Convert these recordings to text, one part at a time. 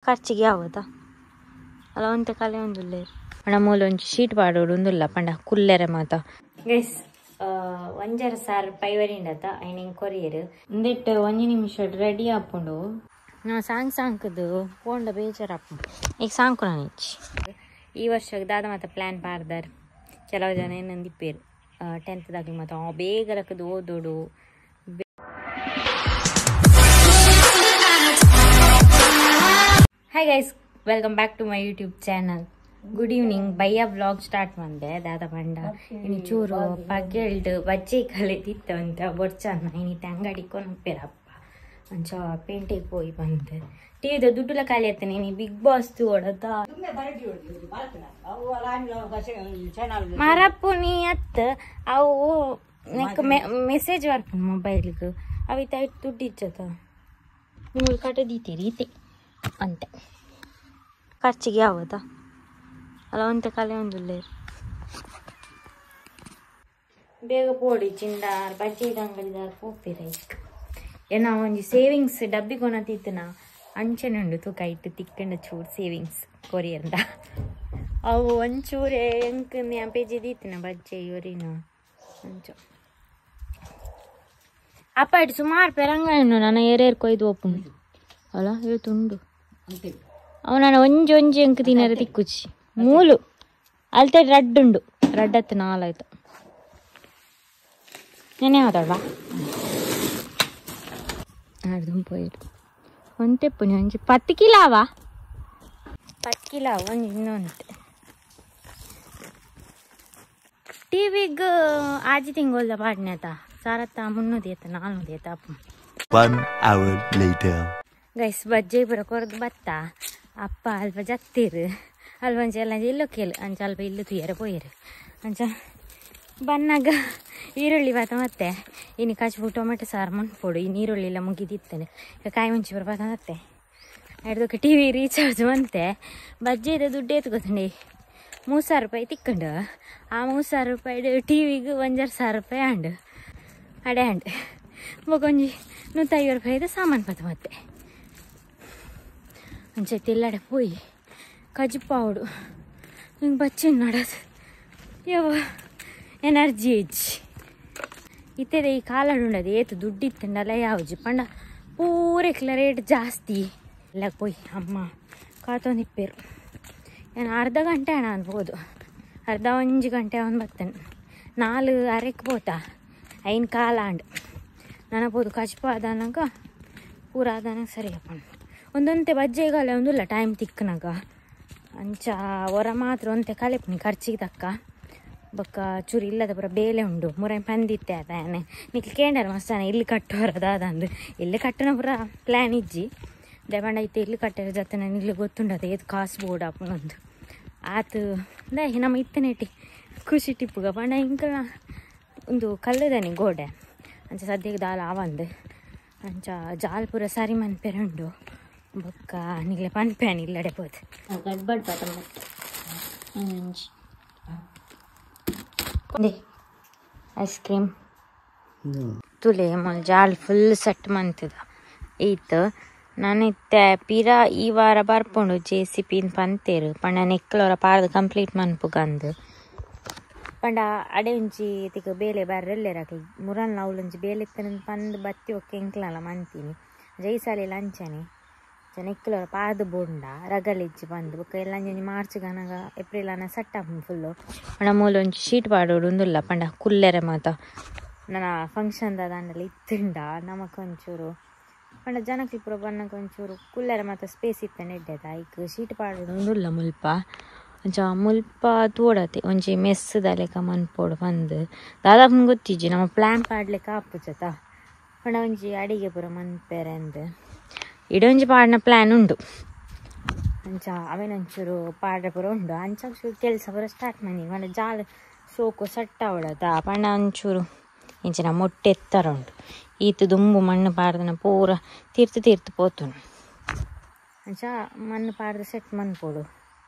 ಖರ್ಚಿಗೆ ಯಾವತ್ತಾ ಅಲ್ಲ ಒಂತೆ ಕಲೆ ಒಂದುಲ್ಲೆ ನಮ್ಮೂಲ ಒಂಚು ಶೀಟ್ ಪಾಡೋಡು ಒಂದುಲ್ಲ ಪಂಡ ಕುಲ್ಲೆರೆ ಮಾತ ಗೈಸ್ ಒಂಜರ ಸಾರು ಪೈವರಿಂಡತ ಐನಿಂಗ್ ಕೊರಿಯರ್ ಒಂದಿಟ್ಟು 1 ನಿಮಿಷ ರೆಡಿ ಹಾಕೊಂಡು ಸಾಂಗ್ದು ಪೋಂಡ ಬೇಜಾರು ಹಾಕೊಂಡು ಈಗ ಸಾಂಕು ನಾನು ಇಚ್ಚಿ ಈ ವರ್ಷ ದಾದ ಮಾತ ಪ್ಲ್ಯಾನ್ ಪಾರ್ದಾರ್ ಕೆಲವು ಜನ ಏನಂದಿಪ್ಪೇರು 10th ದಾಗಲಿ ಮಾತ ಬೇಗ ರಕ್ಕದು ಓದೋಡು. Hi guys, welcome back to my YouTube channel. Good evening. ಬಯ್ಯ ವ್ಲಾಗ್ ಸ್ಟಾರ್ಟ್ ಮಾಡಿದೆ ದಾದ ಪಂಡ ಇನ್ನು ಚೂರು ಪಗ್ಗೆಲ್ಡು ಬಜ್ಜಿ ಕಲಿತಿತ್ತು ಅಂತ ಬೊಡ್ಚನ್ನ ಇನ್ನಿಟ್ಟು ಅಂಗಡಿ ಕೊನಪ್ಪೇರಪ್ಪ ಅಂಚ ಪೇಂಟಿಗೆ ಹೋಗಿ ಬಂದೆ. ಟಿವಿದ ದುಡ್ಡುಲ ಖಾಲಿ ಆಯ್ತಾನೆ ನೀ ಬಿಗ್ ಬಾಸ್ ಓಡದ ಮರಪ್ಪು ನೀ ಅತ್ತ ಅವು ಮೆಸೇಜ್ ಬರ್ತಾನೆ ಮೊಬೈಲ್ಗೆ ಅವಿತ ದುಡ್ಡು ಇಚ್ಚತ ನಿಮಗೆ ಕಟ್ಟದೀತೀರಿ ಈತೆ ಅಂತೆ ಖರ್ಚಿಗೆ ಯಾವತ್ತಾ ಅಲ್ಲ ಒಂತೆ ಕಲೆ ಒಂದುಲ್ಲೆ ಬೇಗ ಪೋಡಿ ಚಿಂದಾರ್ ಬಜ್ಜಿ ಅಂಗಡಿದಾರ ಪೋಪಿರ ಏನೋ ಒಂಜಿ ಸೇವಿಂಗ್ಸ್ ಡಬ್ಬಿ ಕೊನತಿತ್ತನ ಅಂಚನೆ ಉಂಡು ತೂಕ ಇಟ್ಟು ತಿಕ್ಕಂಡ ಚೂರು ಸೇವಿಂಗ್ಸ್ ಕೊರಿಯರ್ದ ಅವು ಒಂಚೂರೇ ಎಂಕ್ ಪೇಜಿ ದೀತಿನ ಬಜ್ಜಿ ಇವರಿನ ಅಂಚು ಅಪ್ಪ ಇಟ್ಟು ಸುಮಾರು ಪೆರಂಗ ಇನ್ನು ನಾನು ಏರೇರ್ ಕೊಯ್ದು ಒಪ್ಪುಂಡು ಅಲ್ಲ ಇವತ್ತುಂಡು ಅವನ ಒಂಜಿ ಅಂಕ ತಿನ್ನರ ತಿಕ್ಕುಚ್ಚಿ ಮೂಲು ಅಲ್ತೆ ರಡ್ಡುಂಡು ರಡ್ಡತ್ತು ನಾಲಾಯ್ತು ನೆನೆ ಹೋದಲ್ವಾ ಅರ್ಧಂಪೋಯ್ತು ಒಂತೆಪ್ಪುನಿ ಒಂಜಿ 10 ಕಿಲಾವಾ 10 ಕಿಲೋ ಒಂದು ಇನ್ನೊಂದು ಟಿವಿಗೆ ಆಜಿ ತಿಂಗೋಲ್ದ ಪಾಡ್ನೇತ ಸಾರತ್ತ 300 ಏತ 400 ಏತ ಅಪ್ಪ. 1 hour later. ಗೈಸ್ ಬಜ್ಜಿ ಪುರ ಕೊರದು ಬತ್ತ ಅಪ್ಪ ಅಲ್ಪ ಜತ್ತಿರು ಅಲ್ವಂಚ ಎಲ್ಲ ಇಲ್ಲೋ ಕೇಳು ಅಂಚ ಅಲ್ಪ ಇಲ್ಲು ತುಯ್ಯರ ಪೋಯರು ಅಂಚ ಬನ್ನಾಗ ಈರುಳ್ಳಿ ಬಾತ ಮತ್ತೆ ಇನ್ನು ಕಚ್ಬು ಟೊಮೆಟೊ ಸಾರು ಮಣ್ಪೊಡು ಇನ್ನು ಈರುಳ್ಳಿ ಎಲ್ಲ ಮುಗಿದಿತ್ತನೆ ಈಗ ಕಾಯಿ ಮುಂಚಿ ಬರ್ಬಾತ ಮತ್ತೆ ಹಿಡ್ದಕ್ಕೆ ಟಿ ವಿ ರೀಚಾರ್ಜ್ ಬಂತೆ ಬಜ್ಜಿದ ದುಡ್ಡು ಎತ್ಕೊತಂಡಿ 3,000 ರೂಪಾಯಿ ತಿಕ್ಕೊಂಡು ಆ 3,000 ರೂಪಾಯಿ ಟಿ ವಿಗೆ 1,000 ರೂಪಾಯಿ ಹಂಡು ಅಡೆ ಹಂಡು ಮಗೊಂಜಿ 150 ರೂಪಾಯಿದು ಸಾಮಾನು ಪತ ಮತ್ತೆ ಅಂಚೈತೆ ಎಲ್ಲಡೆ ಪೋಯಿ ಕಜ್ಪಾವಡು ಹಿಂಗೆ ಬಚ್ಚಿ ನಡೋದು ಯಾವ ಎನರ್ಜಿ ಇಜ್ಜಿ ಇತ್ತದ ಈ ಕಾಲಡು ಉಂಡದು ಏತು ದುಡ್ಡು ಇತ್ತಂಡಲ್ಲ ಯಾವ್ಜಿ ಪಂಡ ಪೂರೆಕ್ಲ ರೇಟ್ ಜಾಸ್ತಿ ಎಲ್ಲ ಪೋಯಿ ಅಮ್ಮ ಕಾತೊಂದಿಪ್ಪೇರು ಏನು ಅರ್ಧ ಗಂಟೆ ಹಣ ಅನ್ಬೋದು ಅರ್ಧ 1 ಗಂಟೆ ಅವನು ಬರ್ತೇನೆ 4:30ಕ್ಕೆ ಹೋತಾ 5 ಕಾಲ ಅಂಡು ನನಬೋದು ಕಜ್ಪ ಆದನಾಗ ಪೂರ ಆದನಾಗ ಸರಿ ಹಾಕೊಂಡು ಒಂದೊಂತೆ ಬಜ್ಜೆಗಾಲ ಒಂದಿಲ್ಲ ಟೈಮ್ ತಿಕ್ಕನಾಗ ಅಂಚ ಹೊರ ಮಾತ್ರ ಒಂತೆ ಕಲೆಪುನಿ ಖರ್ಚಿಗೆ ತಕ್ಕ ಬೊಕ್ಕ ಚೂರು ಇಲ್ಲದ ಪುರ ಬೇಲೆ ಉಂಡು ಮುರೈ ಪಂದಿತ್ತೆ ಅದಾನೆ ನಿಕ್ಲಿ ಕೇಂಡಾರ ಮಸ್ತಾನೆ ಇಲ್ಲಿ ಕಟ್ಟೋರದ ಅದಂದು ಇಲ್ಲಿ ಕಟ್ಟನ ಪುರ ಪ್ಲ್ಯಾನ್ ಇಜ್ಜಿ ದೇವಂಡ ಐತೆ ಇಲ್ಲಿ ಕಟ್ಟರ ಜೊತೆ ನಾನು ಇಲ್ಲಿ ಗೊತ್ತುಂಡದ ಏದು ಕಾಸು ಬೋರ್ಡ್ ಹಾಕೊಂಡು ಆತು ದೇ ನಮ್ಮ ಇತ್ತನೇಟಿ ಖುಷಿ ಟಿಪ್ಪುಗ ಬಣ್ಣ ಹಿಂಗೆ ಒಂದು ಕಲ್ಲದಾನೆ ಗೋಡೆ ಅಂಚ ಸದ್ಯಕ್ಕೆ ದಾಲ ಆವಂದು ಅಂಚ ಜಾಲ್ಪುರ ಸರಿ ಮನ್ಪೆರುಂಡು ಬೊಕ್ಕ ನಿಗ್ಲೆ ಪನ್ಪ್ಯಾನ್ ಇಲ್ಲಡೆ ಬೋದು ಗಡ್ಬಡ್ ಪಾತ ಐಸ್ ಕ್ರೀಮ್ ತುಲೆ ಮೊಲ್ ಜಾಲ್ ಫುಲ್ ಸೆಟ್ ಮಂತದ ಈತು ನಾನಿತ್ತೆ ಪಿರಾ ಈ ವಾರ ಬರ್ಪುಂಡು JCP ಪಂತೇರು ಪಂಡ ನೆಕ್ಲವರ ಪಾರ್ದು ಕಂಪ್ಲೀಟ್ ಮನ್ಪುಗಂದು ಪಂಡ ಅಡೆ ಒಂಜಿ ತಿಕ್ಕ ಬೇಲೆ ಬರ್ರೆಲ್ಲೆರಾಕಿ ಮುರಲ್ ನವ್ಲೊಂಜಿ ಬೇಲೆ ಇತ್ತನ ಪಂದು ಬತ್ತಿ ಒಕ್ಕೆ ಎಂಕ್ಲಲ್ಲ ಮಂತೀನಿ ಜೈಸಾಲಿ ಲಂಚನೆ ನೆಕ್ಲವರ ಪಾರ್ದು ಬೋಂಡ ರಗಲಿಜ್ಜಿ ಬಂದು ಬೊಕ್ಕ ಎಲ್ಲ ಮಾರ್ಚ್ ಗನಗ ಏಪ್ರಿಲ್ ಅನ್ನ ಸಟ್ಟ ಫುಲ್ಲು ಪಂಡ ಮೂಲ ಒಂಚು ಶೀಟ್ ಪಾಡೋಡು ಒಂದಿಲ್ಲ ಪಂಡ ಕುಲ್ಲೆರೆ ಮಾತ ನನ್ನ ಫಂಕ್ಷನ್ದ ದಾಂಡಲ್ಲಿ ಇತ್ತುಂಡ ನಮಕೊಂಚೂರು ಪಂಡ ಜನಕ್ಕೆ ಪುರ ಬನ್ನಕ್ಕೆ ಒಂಚೂರು ಕುಲ್ಲೆರೆ ಮಾತ ಸ್ಪೇಸ್ ಇತ್ತನೆ ಇಡ್ಡೆದ ಈಗ ಶೀಟ್ ಪಾಡೋಡು ಒಂದಿಲ್ಲ ಮುಲ್ಪ ಅಂಚ ಮುಲ್ಪ ತೋಡತೆ ಒಂಜಿ ಮೆಸ್ಸದ ಲೆಕ್ಕ ಮನ್ಪೋಡು ಬಂದು ದಾದಾಪನ್ ಗೊತ್ತಿಜ್ಜಿ ನಮ್ಮ ಪ್ಲ್ಯಾನ್ ಪಾಡ್ಲಿಕ್ಕೆ ಆಪುಜತ ಪಂಡ ಒಂಜಿ ಅಡಿಗೆ ಪುರ ಮನ್ಪೇರೆ ಅಂದು ಇಡೊಂಜಿ ಪಾಡಿನ ಪ್ಲ್ಯಾನ್ ಉಂಡು ಅಂಚ ಅವೇನೊಂಚೂರು ಪಾಡ್ರೆ ಪುರ ಉಂಡು ಅಂಚ ಕೆಲಸ ಪುರ ಸ್ಟಾರ್ಟ್ ಮಾಡಿ ಪಂಡ ಜಾಲ ಸೋಕು ಸಟ್ಟ ಹೊಡದ ಪಂಡ ಒಂಚೂರು ಇಂಚಿನ ಮೊಟ್ಟೆ ಎತ್ತರ ಉಂಟು ಈತು ದುಂಬು ಮಣ್ಣು ಪಾಡ್ದನ ಪೂರ ತೀರ್ತು ಪೋತುಂಡು ಅಂಚ ಮಣ್ಣು ಪಾಡ್ದು ಸೆಟ್ ಮನ್ಪೋಡು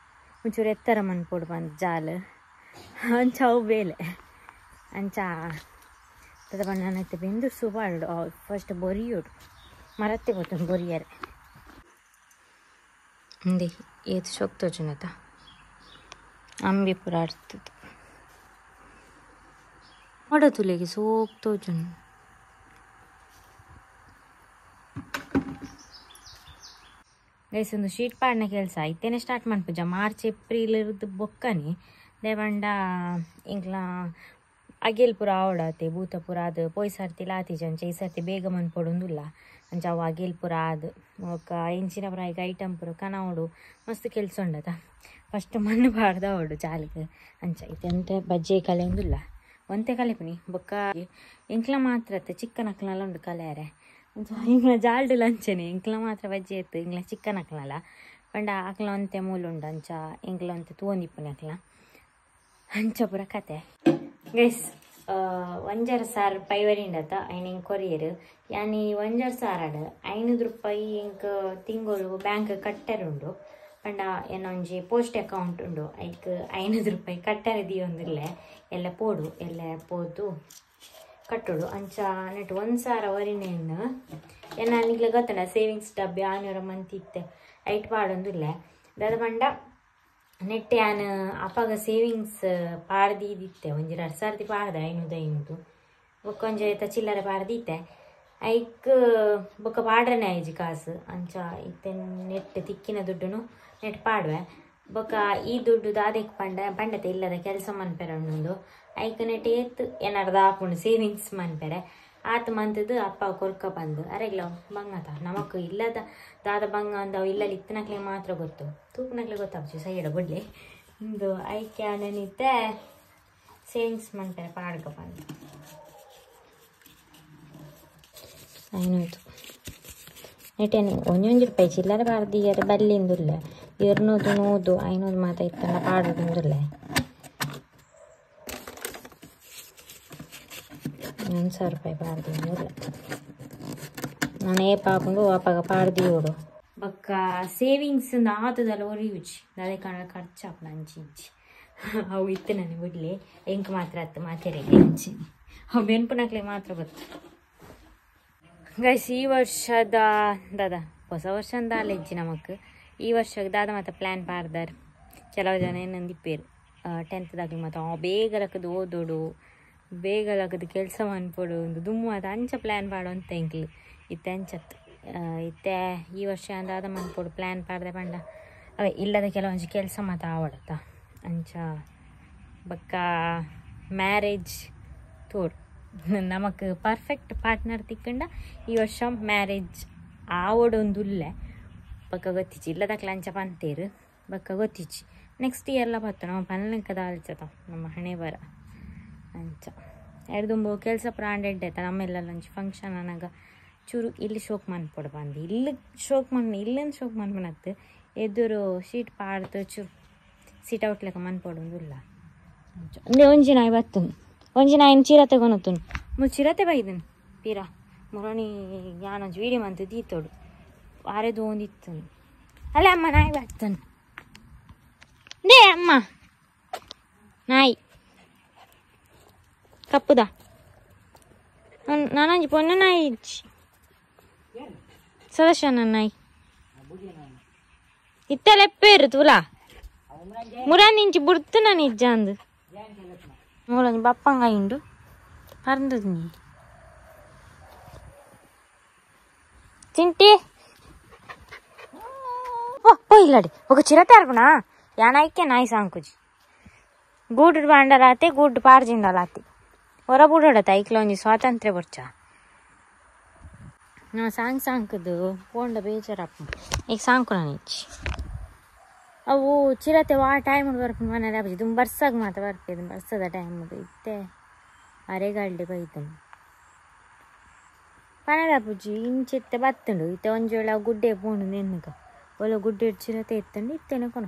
ಒಂಚೂರು ಎತ್ತರ ಮನ್ಪೋಡು ಬಂದು ಜಾಲು ಅಂಚ ಅವು ಬೇಲೆ ಅಂಚ ತದ ಬಣ್ಣನೈತೆ ಬೆಂದು ಸುಬಾಡು ಫಸ್ಟ್ ಬೊರಿಯೋಡು ಮರತ್ತೆ ಗೊತ್ತು ಬೊರಿಯರೆ ಹಿಂದೆ ಏತು ಶೋಕ್ ತೋಜುನತ ಅಂಬಿ ಪೂರ ಆಡ್ತದೆ ಹೊಡತುಲೆಗೆ ಸೋಕ್ ತೋಜುನು ಗೈಸ್ ಒಂದು ಶೀಟ್ ಪಾಡ್ನ ಕೆಲಸ ಐತೇನೆ ಸ್ಟಾರ್ಟ್ ಮಾಡ್ಪುಜ ಮಾರ್ಚ್ ಏಪ್ರಿಲ್ ಇರೋದು ಬೊಕ್ಕನಿ ದೇವಂಡ ಇಂಕ್ಲ ಅಗೆಲ್ ಪೂರ ಆವಡತೆ ಭೂತ ಪೂರ ಅದು ಪೋಯ್ ಸರ್ತಿ ಲಾತಿ ಜಂಚ ಈ ಸರ್ತಿ ಬೇಗ ಮನ್ಪೊಡೊಂದುಲ್ಲ ಅಂಚ ಅವು ಅಗೆಲ್ ಪೂರ ಅದು ಒಕ್ಕ ಇಂಚಿನ ಪ್ರಾಯಿಗೆ ಐಟಮ್ ಪೂರ ಕನಾವಡು ಮಸ್ತ್ ಕೆಲಸ ಉಂಡತ ಫಸ್ಟ್ ಮಣ್ಣು ಬಾರ್ದ ಅವಡು ಚಾಲಿಗೆ ಅಂಚ ಇತ್ತೆ ಬಜ್ಜೆ ಕಲೆ ಒಂದಿಲ್ಲ ಒಂತೆ ಕಲೆ ಪುನಿ ಬೊಕ್ಕ ಇಂಕ್ಲ ಮಾತ್ರ ಚಿಕ್ಕನ್ ಅಕ್ಲಲ್ಲ ಉಂಡು ಕಲೆಯರೆ ಇಂಗ್ಲ ಜಾಲ್ಡು ಲಂಚನೆ ಇಂಕ್ಲ ಮಾತ್ರ ಬಜ್ಜೆ ಎತ್ತು ಇಂಗ್ಲ ಚಿಕ್ಕನ್ ಅಕ್ಲಲ್ಲ ಪಂಡ ಅಕ್ಲ ಒಂತೆ ಮೂಲುಂಡು ಅಂಚ ಇಂಕ್ಲ ಒಂತೆ ತೂಂದಿಪ್ಪುನಿ ಅಕ್ಲ ಅಂಚ ಪೂರ ಕತೆ ಗೈಸ್ ಒಂಜರ ಸಾರು ಪೈವರಿಂಡತ ಐನ್ ಇಂಕ್ ಕೊರಿಯರ್ ಯಾನಿ ಒಂಜರ ಸಾರಾಡು ₹500 ಇಂಕ್ ತಿಂಗಳು ಬ್ಯಾಂಕ್ ಕಟ್ಟರುಂಡು ಪಂಡ ಏನೊಂಜಿ ಪೋಸ್ಟ್ ಅಕೌಂಟ್ ಉಂಡು ಐಕ್ ₹500 ಕಟ್ಟರೆ ದಿಯೊಂದಿಲ್ಲೆ ಎಲ್ಲ ಪೋಡು ಎಲ್ಲ ಪೋದು ಕಟ್ಟೋಡು ಅಂಚ ನೆಟ್ಟು 1,000 ವರಿನೇನು ಏನ ನಿಗ್ಲೆ ಗೊತ್ತಂಡ ಸೇವಿಂಗ್ಸ್ ಡಬ್ಬಿ 600 ಮಂತ್ ಇತ್ತೆ ಐಟ್ ಪಾಡೊಂದಿಲ್ಲೆ ದಾದ ಪಂಡ ನೆಟ್ಟೆ ನಾನು ಅಪ್ಪಾಗ ಸೇವಿಂಗ್ಸ್ ಪಾಡ್ದಿದ್ದೆ ಒಂಜಿ 2 ಸರ್ತಿ ಪಾಡ್ದೆ 500 ಬೊಕ್ಕೊಂಜಿ ಚಿಲ್ಲರೆ ಪಾಡ್ದಿತ್ತೆ ಐಕ್ ಬೊಕ್ಕ ಪಾಡ್ರನೆ ಆಯ್ಜಿ ಕಾಸು ಅಂಚ ಇತ್ತೆ ನೆಟ್ ತಿಕ್ಕಿನ ದುಡ್ಡು ನೆಟ್ ಪಾಡ್ವೆ ಬೊಕ್ಕ ಈ ದುಡ್ಡು ದಾದಕ್ಕೆ ಪಂಡತೆ ಇಲ್ಲದ ಕೆಲಸ ಮನ್ಪೆರೆ ಉಂಡು ಐಕ್ ನೆಟ್ ಏತ್ ಏನಾರ್ದು ಹಾಕೊಂಡು ಸೇವಿಂಗ್ಸ್ ಮನ್ಪೆರೆ ಆತ ಮಂತದ್ದು ಅಪ್ಪ ಕೊರ್ಕ ಬಂದು ಅರೆಗ್ಲ ಬಂಗತ ನಮಕ್ ಇಲ್ಲದ ದಾದ ಬಂಗ ಅಂದವು ಇಲ್ಲಲ್ಲಿ ಇತ್ತನಕ್ಲೆ ಮಾತ್ರ ಗೊತ್ತು ತೂಪನಕ್ಲೆ ಗೊತ್ತಾಗ್ತು ಸೈಡ ಬಡ್ಲಿ ಒಂದು ಐಕ್ಯ ನೆನಿತ್ತೆ ಸೇವಿಂಗ್ಸ್ ಮನ್ಪೆರೆ ಪಾಡ್ಕ ಬಂದು ಐನೂರು ನೆಟ್ಟೇನು ₹1 ಚಿಲ್ಲರೆ ಪಾಡ್ದಿಯರು ಬಲ್ಲಿಂದುಲ್ಲ 200 100 500 ಮಾತ ಇತ್ತಲ್ಲ ಪಾಡೋದಿಂದುಲ್ಲ ₹1,000 ಪಾಡ್ದಿಂದುಲ್ಲ ನಾನು ಏ ಪಾಪಂಗು ಅಪ್ಪಾಗ ಪಾಡ್ದಿಯೋಡು ಬೊಕ್ಕ ಸೇವಿಂಗ್ಸ್ ಆತದಲ್ಲ ಒರಿಯುಚಿ ಅದೇ ಕಾರಣ ಖರ್ಚಾಪನ ಅಂಚಿ ಇಂಚಿ ಅವು ಇತ್ತು ನನಗೆ ಬಿಡ್ಲಿ ಎಂಕ್ ಮಾತ್ರ ಅತ್ತು ಮಾತೆರೆಗೆ ಅಂಚಿ ಅವು ಬೆನ್ಪುನಕ್ಲೆ ಮಾತ್ರ ಗೊತ್ತು ಗೈಸ್ ಈ ವರ್ಷದ ದಾದ ಹೊಸ ವರ್ಷದ ಅಲೆಜ್ಜಿ ನಮಕ್ ಈ ವರ್ಷಕ್ಕೆ ದಾದ ಮತ್ತು ಪ್ಲ್ಯಾನ್ ಪಾಡ್ದಾರೆ ಕೆಲವು ಜನ ಏನಂದಿಪ್ಪೇರು 10th ದಾಗಲಿ ಮತ್ತು ಬೇಗ ಲಕ್ಕದು ಓದೋಡು ಬೇಗ ಲಕ್ಕದು ಕೆಲಸ ಮನ್ಪೋಡು ಒಂದು ದುಮ್ಮು ಅದು ಅಂಚ ಪ್ಲ್ಯಾನ್ ಪಾಡು ಅಂತ ಎಂಕ್ಲು ಇತ್ತೆ ಅಂಚತ್ತು ಇತ್ತೆ ಈ ವರ್ಷ ಅಂದಾದ ಮನ್ಪೋಡು ಪ್ಲ್ಯಾನ್ ಪಾಡ್ದೆ ಪಂಡ ಅವೇ ಇಲ್ಲದ ಕೆಲವೊಂದು ಕೆಲಸ ಮತ್ತು ಆವಡತ್ತ ಅಂಚ ಬಕ್ಕ ಮ್ಯಾರೇಜ್ ತೋಡು ನಮಕ್ ಪರ್ಫೆಕ್ಟ್ ಪಾರ್ಟ್ನರ್ ತಿಕ್ಕಂಡ ಈ ವರ್ಷ ಮ್ಯಾರೇಜ್ ಆವಡೊಂದುಲ್ಲೆ ಬಕ್ಕ ಗೊತ್ತಿಚ್ಚಿ ಇಲ್ಲದಕ್ಲ ಅಂಚ ಪಂತೇರು ಬಕ್ಕ ಗೊತ್ತಿಚ್ಚಿ ನೆಕ್ಸ್ಟ್ ಇಯರ್ಲ ಬತ್ತು ನಾವು ಪನ್ನಲೆಂಕದ ಆಲ್ಚತ ನಮ್ಮ ಹಣೆ ಬರ ಅಂಚ ಎಡ್ದುಂಬು ಕೆಲಸ ಪ್ರಾಂಡೆಡ್ ಆಯ್ತ ನಮ್ಮೆಲ್ಲ ಒಂಚು ಫಂಕ್ಷನ್ ಅನ್ನಾಗ ಚೂರು ಇಲ್ಲಿ ಶೋಕ್ ಮನ್ಪೊಡು ಬಂದು ಇಲ್ಲಿ ಶೋಕ್ ಇಲ್ಲಿಂದ ಶೋಕ್ ಮನ್ಪನತ್ತು ಎದುರು ಶೀಟ್ ಪಾಡ್ದು ಚೂರು ಸೀಟ್ ಔಟ್ ಲೆಕ್ಕ ಮನ್ಪೊಡೊಂದಿಲ್ಲ ಅಂಚ ಒಂಜಿ ನಾಯಿ ಬತ್ತನು ಒಂಜಿ ನಾಯಿನ ಚೀರ ತಗೊಂಡು ಚಿರತೆ ಬೈದನು ಪೀರ ಮುರಣಿ ಯಾನೊಂಜಿ ವೀಡಿಯೋ ಮಂತು ದೀತೋಡು ಆರೆದು ಒಂದಿತ್ತು ಅಲ್ಲ ಅಮ್ಮ ನಾಯಿ ಬರ್ತನು ದೇ ಅಮ್ಮ ನಾಯಿ ಕಪ್ಪುದ ನಾನೊಂಜಿ ಪೊನ್ನ ನಾಯಿ ಇಜ್ಜಿ ಸದಸ್ಯ ನನ್ನ ನಾಯಿ ಇತ್ತಲೆಪ್ಪೇರು ತುಲಾ ಮುರಾನಿಂಚಿ ಬುಡ್ತು ನಾನು ಇಜ್ಜ ಅಂದು ಮೂಲಂಜಿ ಬಪ್ಪಂಗ ಇಂಡು ಪರಂದದು ನೀ ಚಿಂಟಿ పోయిల్లాడి ఒక చిరతారుకునా యానాయికే నాయి సాంకుజి గూడు బాండలాతే గూడు పార్జిండలాతి ಹೊರಬುಡೋಡತ ಐಕ್ಲೊಂಜಿ ಸ್ವಾತಂತ್ರ್ಯ ಬರ್ಚ ನಾ ಸಾಂಕದು ಪೋಂಡ ಬೇಜಾರಪ್ಪ ಈಗ ಸಾಂಕು ನಾನು ಇಚ್ಚಿ ಅವು ಚಿರತೆ ವಾ ಟೈಮ್ ಬರ್ಪ ಮನೇಲಿ ಹಬ್ಬಿ ತುಂಬ ಬರ್ಸಾಗ ಮಾತ್ರ ಬರ್ತಿದ್ದು ಬರ್ಸದ ಟೈಮ್ ಇತ್ತೆ ಅರೆಗಾಲ್ಡೆ ಬೈತನು ಪನದ ಪೂಜಿ ಇಂಚಿತ್ತೆ ಬತ್ತಂಡು ಇತ್ತೆ ಒಂಜಿ ವೇಳೆ ಗುಡ್ಡೆ ಪೋಂಡು ನೆನ್ನುಗ ಒಳ್ಳೆ ಗುಡ್ಡೆ ಚಿರತೆ ಎತ್ತಂಡು ಇತ್ತೇನೆ ಕೊನ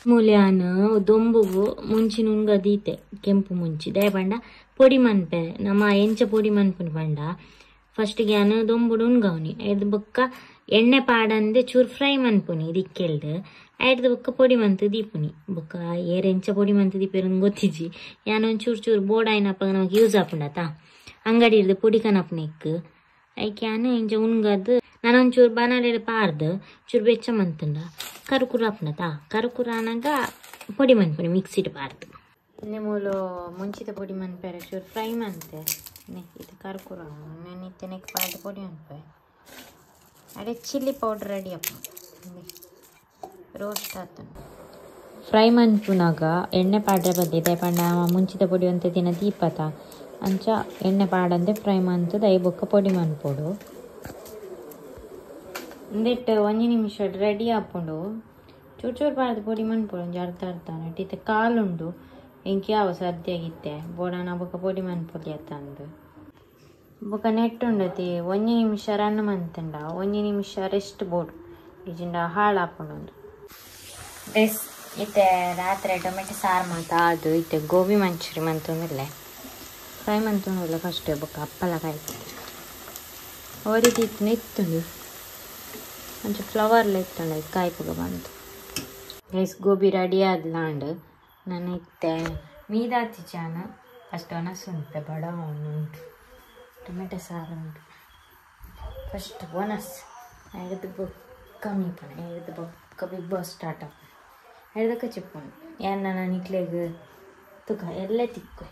ಮೂಲ್ಯಾನ ದೊಂಬುಗು ಮುಂಚಿನ ಉಂಗದೀತೆ ಕೆಂಪು ಮುಂಚಿ ದಯ ಪಂಡ ಪೊಡಿ ಮನ್ಪೆ ನಮ್ಮ ಎಂಚ ಪೊಡಿ ಮನ್ಪುನ ಪಂಡ ಫಸ್ಟ್ಗೆ ನಾನು ದೊಂಬುಡು ಉಣ್ಗವ್ನಿ ಐದು ಬೊಕ್ಕ ಎಣ್ಣೆ ಪಾಡಂದೆ ಚೂರು ಫ್ರೈ ಮನ್ಪುನಿ ದಿಕ್ಕೆಲ್ದು ಐದು ಬೊಕ್ಕ ಪೊಡಿ ಮಂತು ದೀಪುನಿ ಬೊಕ್ಕ ಏರೆಂಚ ಪೊಡಿ ಮಂತು ದೀಪೇರು ಗೊತ್ತಿಜ್ಜಿ ಯಾನೊಂದು ಚೂರು ಚೂರು ಬೋರ್ಡ್ ಆಯ್ನಪ್ಪ ನಮಗೆ ಯೂಸ್ ಆಪುಂಡತ ಅಂಗಡಿ ಇರ್ದು ಪುಡಿ ಕನಪ್ನೆಕ್ ಐಕ್ಯಾನು ಇಂಚ ಉಣ್ಗದ್ದು ನಾನು ಒಂಚೂರು ಬನಾಲೆಲ್ಲ ಪಾರ್ದು ಚೂರು ಬೆಚ್ಚ ಮಂತಂಡ ಕರುಕುರ ಅಪ್ನತ ಕರುಕುರ ಅನಾಗ ಪೊಡಿ ಮನ್ಪುನಿ ಮಿಕ್ಸಿಡ್ ಪಾರ್ದು ನಿಮ್ಮೂಲು ಮುಂಚಿತ ಪೊಡಿ ಮನ್ಪೇರೆ ಚೂರು ಫ್ರೈ ಮಂತೆ ಇದು ಕರುಕುರ ನಾನು ಇತ್ತನೆಕ್ ಪಾರ್ದು ಪೊಡಿ ಮನ್ಪೆ ಅದೇ ಚಿಲ್ಲಿ ಪೌಡರ್ ರೆಡಿ ಅಪ್ಪ ರೋಸ್ಟ್ ಆತ ಫ್ರೈ ಮನ್ಪುನಾಗ ಎಣ್ಣೆ ಪಾಡ್ರೆ ಬದ್ದಿದೆ ಪಂಡ ಮುಂಚಿತ ಪೊಡಿ ಅಂತ ದಿನ ದೀಪತ ಅಂಚ ಎಣ್ಣೆ ಪಾಡಂದೆ ಫ್ರೈ ಮಂತು ದೈ ಬೊಕ್ಕ ಪೊಡಿ ಮನ್ಪೊಡು ಒಂದೆಟ್ಟು 1 ನಿಮಿಷ ರೆಡಿ ಹಾಕೊಂಡು ಚೂರು ಪಾಡ್ದು ಪೊಡಿ ಮನ್ಪೊಡು ಒಂಜಿ ಅರ್ಧ ನಟಿತೆ ಕಾಲುಂಡು ಎಂಕಿ ಯಾವ ಸದ್ಯಾಗಿತ್ತೆ ಬೋಡಾನ ಬೊಕ್ಕ ಪೊಡಿ ಮನ್ಪೊಲಿ ಅತ್ತಂದು ಬೊಕ್ಕ ನೆಟ್ಟುಂಡತಿ 1 ನಿಮಿಷ ರನ್ ಮಂತಂಡ 1 ನಿಮಿಷ ರೆಸ್ಟ್ ಬೋಡು ಇಜಿಂಡ ಹಾಳು ಹಾಕೊಂಡು ಡ್ರೆಸ್ ಇತ್ತೆ ರಾತ್ರಿ ಟೊಮೆಟೊ ಸಾರು ಅದು ಇತ್ತೆ ಗೋಬಿ ಮಂಚೂರಿ ಮಂತೊಂದಿಲ್ಲೆ ಫ್ರೈ ಮಂತೊಂದಿಲ್ಲ ಫಸ್ಟ್ ಬೊಕ್ಕ ಅಪ್ಪಲ ಕಾಯ್ತು ಅವರಿದ್ದು ಇತ್ತುಂಡು కొంచెం ఫ్లవర్లు ఎత్తుండే కాయపుగా ಬಂತು ಗೈಸ್ ಗೋಬಿ ರೆಡಿ ಆದ್ಲಾಂಡ್ ನಾನು ಇತ್ತೆ ಮೀದಾತಿ ಚಾನ ಫಸ್ಟ್ ಒನಸ್ ಉಂಟು ಬಡ ಉಂಟು ಟೊಮೆಟೊ ಸಾರು ಉಂಟು ಫಸ್ಟ್ ಒನಸ್ ಹಿಡಿದು ಬೊಕ್ಕ ಮೀಪಣ ಹಿಡಿದು ಬೊಕ್ಕ ಬಿಗ್ ಬಾಸ್ ಸ್ಟಾರ್ಟ್ ಆಪ ಹಿಡ್ದಕ್ಕೆ ಚಿಪ್ಪಣ ಯಾರು ನಾನು ಇಟ್ಲೆಗ್ ತುಕ ಎಲ್ಲ ತಿಕ್ಕು